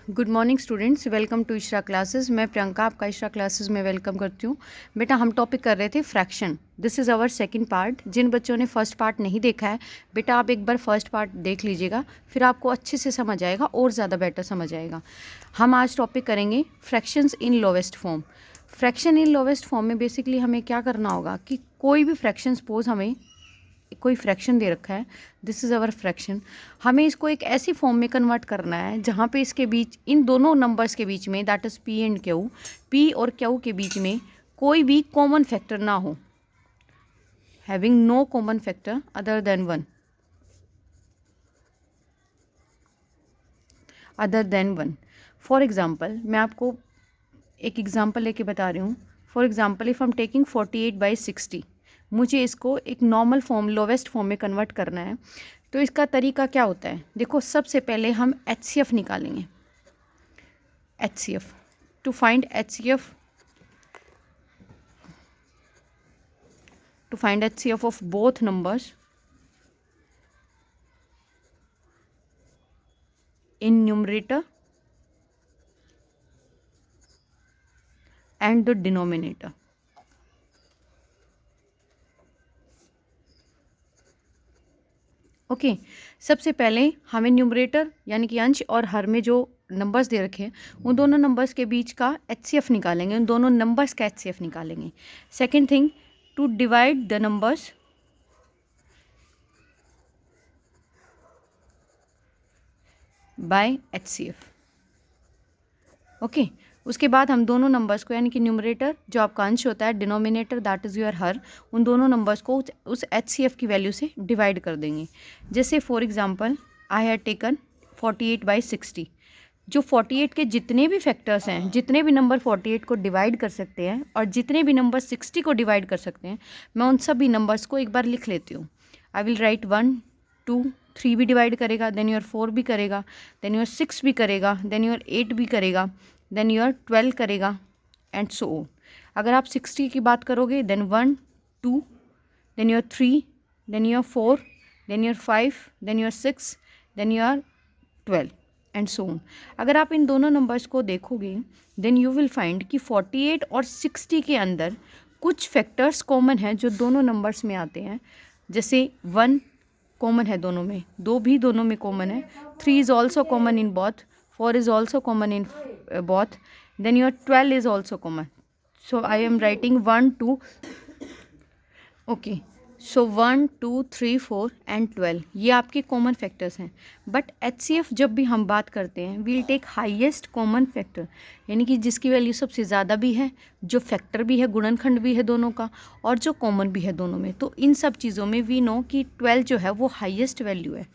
Good morning students, welcome to Ishara classes. मैं प्रियंका आपका Ishra classes में वेलकम करती हूँ। बेटा हम टॉपिक कर रहे थे fraction. This is our second part. जिन बच्चों ने फर्स्ट पार्ट नहीं देखा है बेटा आप एक बार फर्स्ट पार्ट देख लीजिएगा, फिर आपको अच्छे से समझ आएगा और ज़्यादा बेटर समझ आएगा। हम आज टॉपिक करेंगे fractions in lowest form. Fraction in lowest form में बेसिकली हमें क्या करना होगा कि कोई भी फ्रैक्शन, सपोज हमें कोई फ्रैक्शन दे रखा है, दिस इज़ अवर फ्रैक्शन, हमें इसको एक ऐसी फॉर्म में कन्वर्ट करना है जहाँ पे इसके बीच, इन दोनों नंबर्स के बीच में, that is P and Q, P और क्यू के बीच में कोई भी कॉमन फैक्टर ना हो, having no common factor other than one. For example मैं आपको एक एग्जाम्पल लेके बता रही हूँ। For example if I am taking 48/60, मुझे इसको एक नॉर्मल फॉर्म, लोवेस्ट फॉर्म में कन्वर्ट करना है। तो इसका तरीका क्या होता है, देखो सबसे पहले हम HCF निकालेंगे। HCF to find HCF of both numbers in numerator and the denominator. Okay सबसे पहले हमें न्यूमरेटर यानी कि अंश और हर में जो नंबर्स दे रखे हैं उन दोनों नंबर्स के बीच का HCF निकालेंगे, उन दोनों नंबर्स का HCF निकालेंगे। Second thing, to divide the numbers by HCF। Okay उसके बाद हम दोनों नंबर्स को, यानी कि न्यूमरेटर जो आपका अंश होता है, डिनोमिनेटर दैट इज़ योर हर, उन दोनों नंबर्स को उस HCF की वैल्यू से डिवाइड कर देंगे। जैसे for example I had taken 48/60। जो 48 के जितने भी फैक्टर्स हैं, जितने भी नंबर 48 को डिवाइड कर सकते हैं और जितने भी नंबर 60 को डिवाइड कर सकते हैं, मैं उन सभी नंबर्स को एक बार लिख लेती हूँ। आई विल राइट 1 2 3 भी डिवाइड करेगा, देन योर 4 भी करेगा, देन योर 6 भी करेगा, देन योर 8 भी करेगा, देन योर 12 करेगा एंड सो ऑन। अगर आप 60 की बात करोगे then 1 2, then your 3, then your 4, then your 5, then your 6, then your 12 and so on. अगर आप इन दोनों नंबर्स को देखोगे देन यू विल फाइंड कि 48 और 60 के अंदर कुछ फैक्टर्स कॉमन हैं जो दोनों नंबर्स में आते हैं। जैसे 1 कॉमन है दोनों में, 2 भी दोनों में कॉमन है, 3 is also common in both, 4 is also common in both, then your 12 is also common. So I am writing 1 2, okay, so 1 2 3 4 and 12 ये आपके कॉमन फैक्टर्स हैं। बट HCF जब भी हम बात करते हैं we'll take highest common factor, यानी कि जिसकी वैल्यू सबसे ज़्यादा भी है, जो फैक्टर भी है, गुणनखंड भी है दोनों का, और जो कॉमन भी है दोनों में। तो इन सब चीज़ों में वी नो कि 12 जो है वो हाईएस्ट वैल्यू है,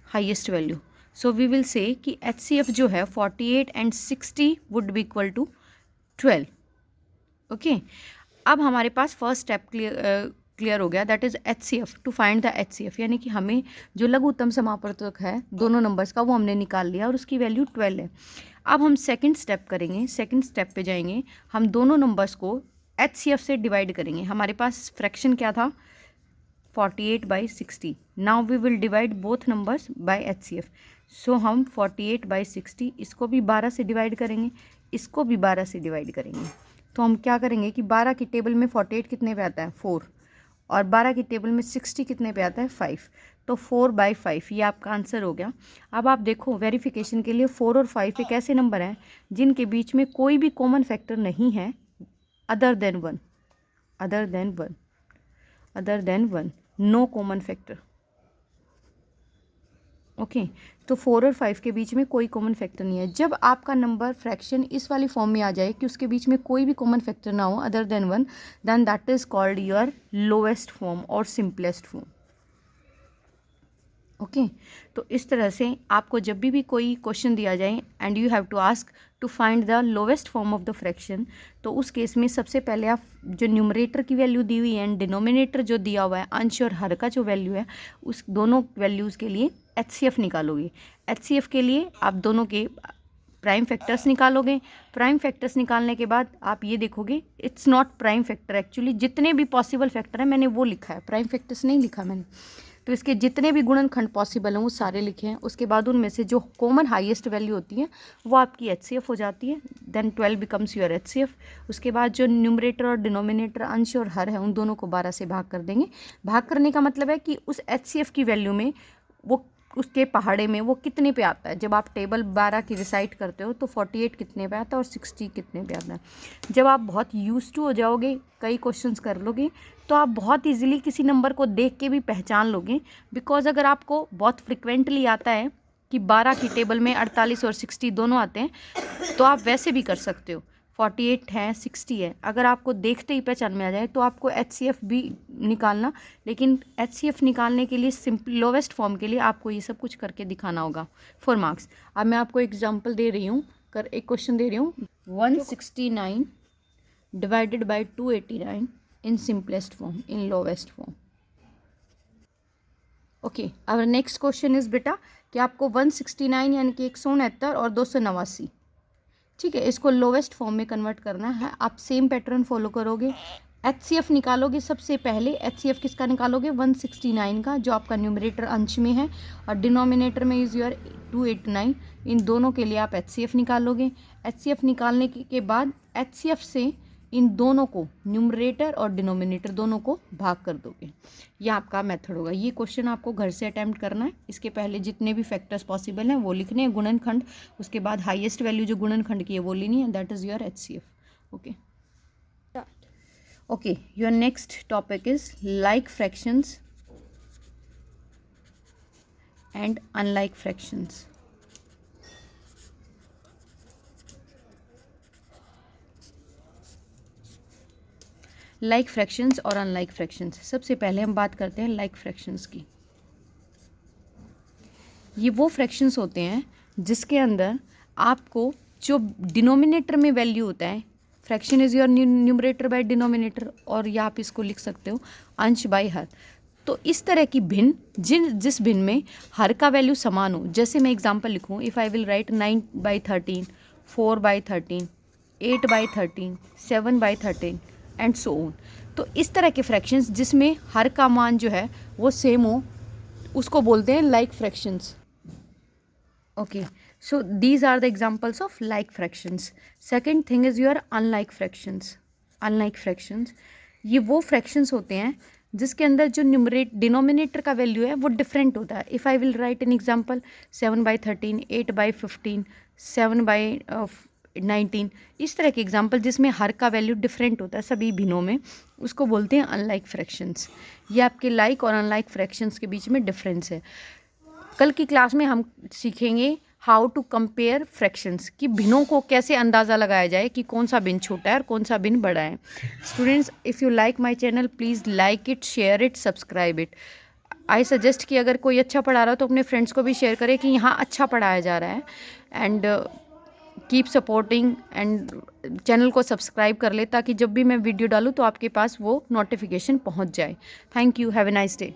highest value. So we will say कि HCF जो है 48 and 60 would be equal to 12। Okay अब हमारे पास फर्स्ट स्टेप क्लियर हो गया, that is HCF, to find the HCF, यानी कि हमें जो लघुत्तम समापवर्तक है दोनों नंबर्स का वो हमने निकाल लिया और उसकी वैल्यू 12 है। अब हम सेकंड स्टेप करेंगे, सेकंड स्टेप पे जाएंगे, हम दोनों नंबर्स को HCF से डिवाइड करेंगे। हमारे पास फ्रैक्शन क्या था, 48/60। Now we will divide both numbers by HCF। सो हम 48/60 इसको भी 12 से डिवाइड करेंगे, इसको भी 12 से डिवाइड करेंगे। तो हम क्या करेंगे कि 12 की टेबल में 48 कितने पे आता है, 4, और 12 की टेबल में 60 कितने पे आता है, 5। तो 4/5 ये आपका आंसर हो गया। अब आप देखो वेरिफिकेशन के लिए 4 और 5 एक ऐसे नंबर हैं जिनके बीच में कोई भी कॉमन फैक्टर नहीं है other than one, no common factor. Okay तो 4 और 5 के बीच में कोई कॉमन फैक्टर नहीं है। जब आपका नंबर फ्रैक्शन इस वाली फॉर्म में आ जाए कि उसके बीच में कोई भी कॉमन फैक्टर ना हो other than 1, then that is called your lowest form और सिंपलेस्ट फॉर्म। ओके तो इस तरह से आपको जब भी कोई क्वेश्चन दिया जाए and you have to ask to find the lowest form of the fraction, तो उस केस में सबसे पहले आप जो न्यूमरेटर की वैल्यू दी हुई है एंड डिनोमिनेटर जो दिया हुआ है, अंश और हर का जो वैल्यू है, उस दोनों वैल्यूज़ के लिए HCF निकालोगे। HCF के लिए आप दोनों के प्राइम फैक्टर्स निकालोगे। प्राइम फैक्टर्स निकालने के बाद आप ये देखोगे it's not prime factor, actually जितने भी पॉसिबल फैक्टर है मैंने वो लिखा है, प्राइम फैक्टर्स नहीं लिखा मैंने। तो इसके जितने भी गुणनखंड पॉसिबल हैं वो सारे लिखे हैं। उसके बाद उनमें से जो कॉमन हाईएस्ट वैल्यू होती है वो आपकी HCF हो जाती है, देन 12 बिकम्स योर HCF। उसके बाद जो न्यूमरेटर और डिनोमिनेटर अंश और हर है उन दोनों को 12 से भाग कर देंगे। भाग करने का मतलब है कि उस HCF की वैल्यू में वो उसके पहाड़े में वो कितने पे आता है। जब आप टेबल 12 की रिसाइट करते हो तो 48 कितने पे आता है और 60 कितने पे आता है। जब आप बहुत यूज्ड टू हो जाओगे, कई क्वेश्चंस कर लोगे, तो आप बहुत इजीली किसी नंबर को देख के भी पहचान लोगे। बिकॉज अगर आपको बहुत फ्रिक्वेंटली आता है कि 12 की टेबल में 48 और 60 दोनों आते हैं, तो आप वैसे भी कर सकते हो। 48 है, 60 है, अगर आपको देखते ही पहचान में आ जाए तो आपको HCF भी निकालना, लेकिन HCF निकालने के लिए सिंपल लोवेस्ट फॉर्म के लिए आपको ये सब कुछ करके दिखाना होगा 4 मार्क्स। अब मैं आपको एग्जांपल दे रही हूँ, एक क्वेश्चन दे रही हूँ, 169 divided by 289 in simplest form, in lowest form. Okay, अब नेक्स्ट क्वेश्चन इज बेटा कि आपको 169 यानी कि 169 और 289, ठीक है, इसको लोवेस्ट फॉर्म में कन्वर्ट करना है। आप सेम पैटर्न फॉलो करोगे। HCF निकालोगे सबसे पहले। HCF किसका निकालोगे? 169 का, जो आपका न्यूमरेटर अंश में है और डिनोमिनेटर में इज योर 289। इन दोनों के लिए आप HCF निकालोगे। HCF निकालने के बाद HCF से इन दोनों को, न्यूमरेटर और डिनोमिनेटर दोनों को भाग कर दोगे। यह आपका मेथड होगा। ये क्वेश्चन आपको घर से अटैम्प्ट करना है। इसके पहले जितने भी फैक्टर्स पॉसिबल हैं वो लिखने हैं, गुणनखंड। उसके बाद हाईएस्ट वैल्यू जो गुणनखंड की है वो लेनी है, that is your HCF। Okay okay, your next topic is like fractions and unlike fractions. Like fractions और अनलाइक फ्रैक्शंस। सबसे पहले हम बात करते हैं लाइक फ्रैक्शंस की। ये वो फ्रैक्शंस होते हैं जिसके अंदर आपको जो डिनोमिनेटर में वैल्यू होता है, fraction is your numerator by denominator, और या आप इसको लिख सकते हो अंश बाय हर। तो इस तरह की भिन्न जिस भिन्न में हर का वैल्यू समान हो, जैसे मैं एग्जांपल लिखूँ, if I will write 9/13, 4/13, 8/13, 7/13 and so on. तो इस तरह के फ्रैक्शंस जिसमें हर का मान जो है वो सेम हो, उसको बोलते हैं like fractions. Okay, so these are the examples of like fractions. Second thing is your unlike fractions. Unlike fractions, ये वो fractions होते हैं जिसके अंदर जो डिनोमिनेटर का वैल्यू है वो डिफरेंट होता है। If I will write an example 7/13, 8/15, 7/19, इस तरह के एग्जांपल जिसमें हर का वैल्यू डिफरेंट होता है सभी भिन्नों में, उसको बोलते हैं अनलाइक फ्रैक्शंस। ये आपके लाइक और अनलाइक फ्रैक्शंस के बीच में डिफरेंस है। कल की क्लास में हम सीखेंगे हाउ टू कंपेयर फ्रैक्शंस, कि भिन्नों को कैसे अंदाज़ा लगाया जाए कि कौन सा भिन्न छोटा है और कौन सा भिन्न बड़ा है। Students, if you like my channel please like it, share it, subscribe it. I suggest कि अगर कोई अच्छा पढ़ा रहा हो तो अपने फ्रेंड्स को भी शेयर करें कि यहाँ अच्छा पढ़ाया जा रहा है। And keep supporting and channel को सब्सक्राइब कर ले ताकि जब भी मैं वीडियो डालूँ तो आपके पास वो नोटिफिकेशन पहुँच जाए। Thank you, have a nice day.